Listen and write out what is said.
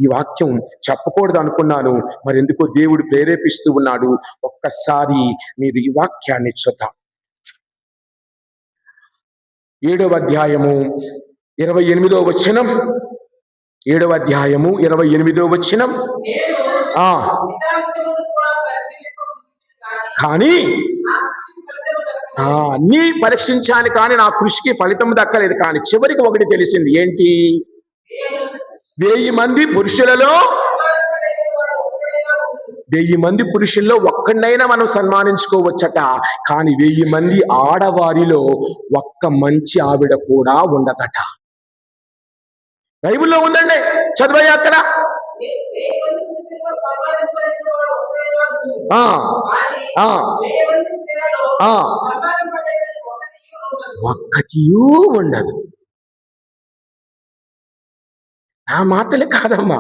ఈ వాక్యం చెప్పకూడదు అనుకున్నాను, మరి ఎందుకో దేవుడు ప్రేరేపిస్తూ ఉన్నాడు. ఒక్కసారి మీరు ఈ వాక్యాన్ని చూద్దాం. 7వ అధ్యాయము 28వ వచనం. 7వ అధ్యాయము 28వ వచనం. కానీ అన్నీ పరీక్షించాను కానీ నా కృషికి ఫలితం దక్కలేదు. కానీ చివరికి ఒకటి తెలిసింది. ఏంటి? 1000 మంది పురుషులలో 1000 మంది పురుషుల్లో ఒక్కడినైనా మనం సన్మానించుకోవచ్చట. కానీ 1000 మంది ఆడవారిలో ఒక్క మంచి ఆవిడ కూడా ఉండదట. బైబిల్లో ఉందండి, చదివయ్యా అక్కడ. ఒక్కటియూ ఉండదు. నా మాటలే కాదమ్మా,